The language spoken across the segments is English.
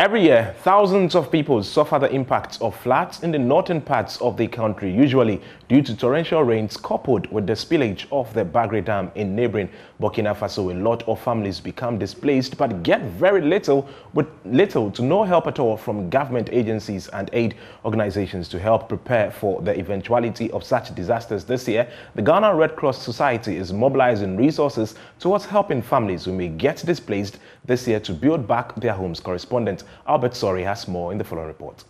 Every year, thousands of people suffer the impacts of floods in the northern parts of the country, usually due to torrential rains coupled with the spillage of the Bagre Dam in neighboring Burkina Faso. A lot of families become displaced but get very little to no help at all from government agencies and aid organizations to help prepare for the eventuality of such disasters. This year, the Ghana Red Cross Society is mobilizing resources towards helping families who may get displaced this year to build back their homes. Correspondent Albert Sori has more in the following report.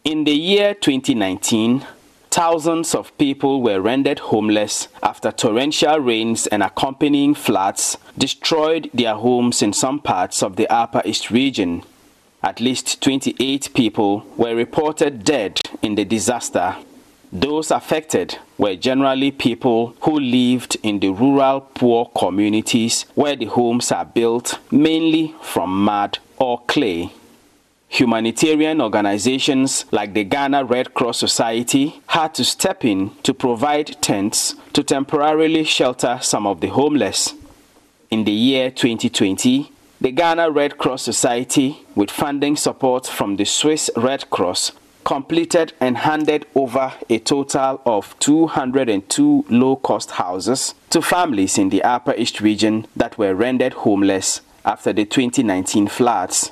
In the year 2019, thousands of people were rendered homeless after torrential rains and accompanying floods destroyed their homes in some parts of the Upper East region. At least 28 people were reported dead in the disaster. Those affected were generally people who lived in the rural poor communities where the homes are built mainly from mud or clay. Humanitarian organizations like the Ghana Red Cross Society had to step in to provide tents to temporarily shelter some of the homeless. In the year 2020, the Ghana Red Cross Society, with funding support from the Swiss Red Cross, completed and handed over a total of 202 low-cost houses to families in the Upper East region that were rendered homeless after the 2019 floods.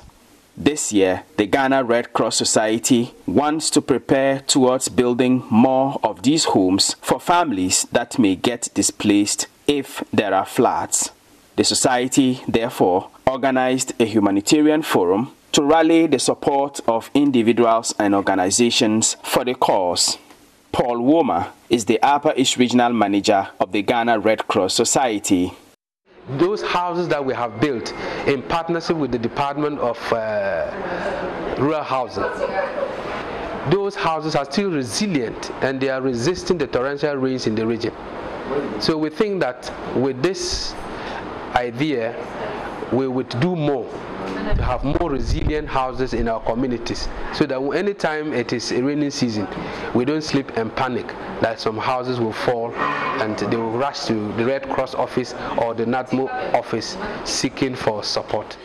This year, the Ghana Red Cross Society wants to prepare towards building more of these homes for families that may get displaced if there are floods. The society, therefore, organized a humanitarian forum to rally the support of individuals and organizations for the cause. Paul Woma is the Upper East Regional Manager of the Ghana Red Cross Society. Those houses that we have built in partnership with the Department of Rural Housing, those houses are still resilient and they are resisting the torrential rains in the region. So we think that with this idea, we would do more to have more resilient houses in our communities, so that anytime it is a rainy season, we don't sleep and panic that some houses will fall and they will rush to the Red Cross office or the NADMO office seeking for support.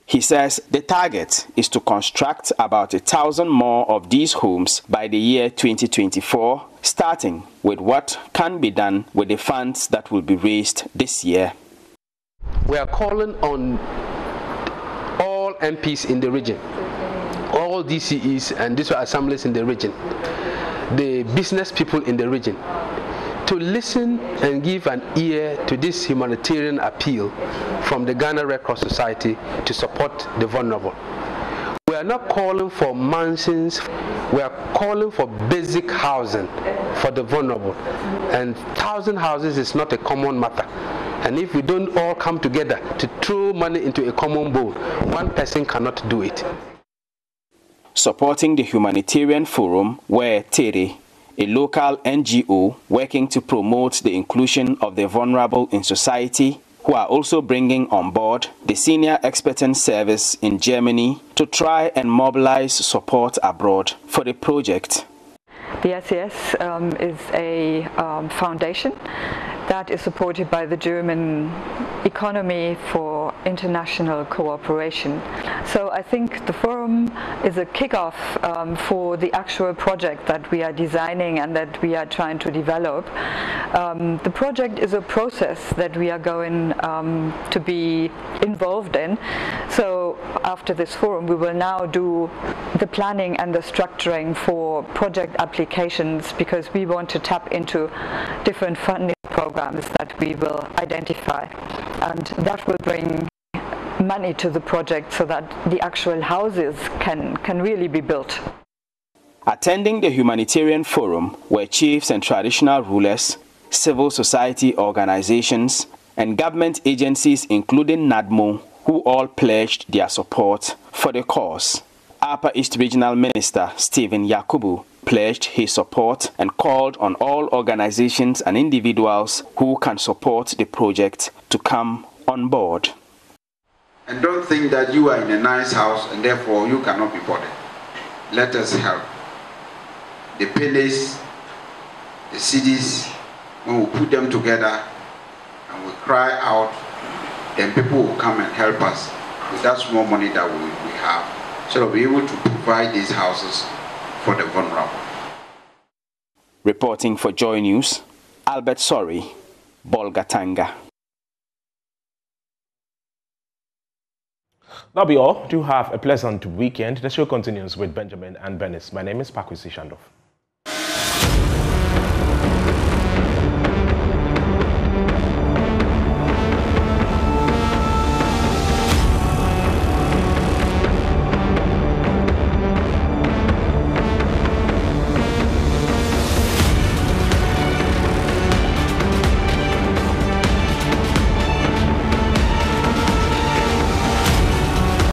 He says the target is to construct about 1,000 more of these homes by the year 2024, starting with what can be done with the funds that will be raised this year. We are calling on all MPs in the region, all DCEs and district assemblies in the region, the business people in the region, to listen and give an ear to this humanitarian appeal from the Ghana Red Cross Society to support the vulnerable. We are not calling for mansions, we are calling for basic housing for the vulnerable. And 1,000 houses is not a common matter. And if we don't all come together to throw money into a common bowl, one person cannot do it. Supporting the humanitarian forum were TERE, a local NGO working to promote the inclusion of the vulnerable in society, who are also bringing on board the Senior Expertise Service in Germany to try and mobilize support abroad for the project. The SES is a foundation that is supported by the German economy for international cooperation. So I think the forum is a kickoff for the actual project that we are designing and that we are trying to develop. The project is a process that we are going to be involved in. So after this forum, we will now do the planning and the structuring for project applications, because we want to tap into different funding programs that we will identify, and that will bring money to the project so that the actual houses can really be built. Attending the humanitarian forum were chiefs and traditional rulers, civil society organizations, and government agencies including NADMO, who all pledged their support for the cause. Upper East Regional Minister Stephen Yakubu pledged his support and called on all organizations and individuals who can support the project to come on board. And don't think that you are in a nice house and therefore you cannot be bothered. Let us help. The pennies, the cities, when we put them together and we cry out, then people will come and help us with that small money that we have, so that we're able to provide these houses for the vulnerable. Reporting for Joy News, Albert Sori, Bolgatanga. That'll be all. Do have a pleasant weekend. The show continues with Benjamin and Benis. My name is Pakwisi Shandoff.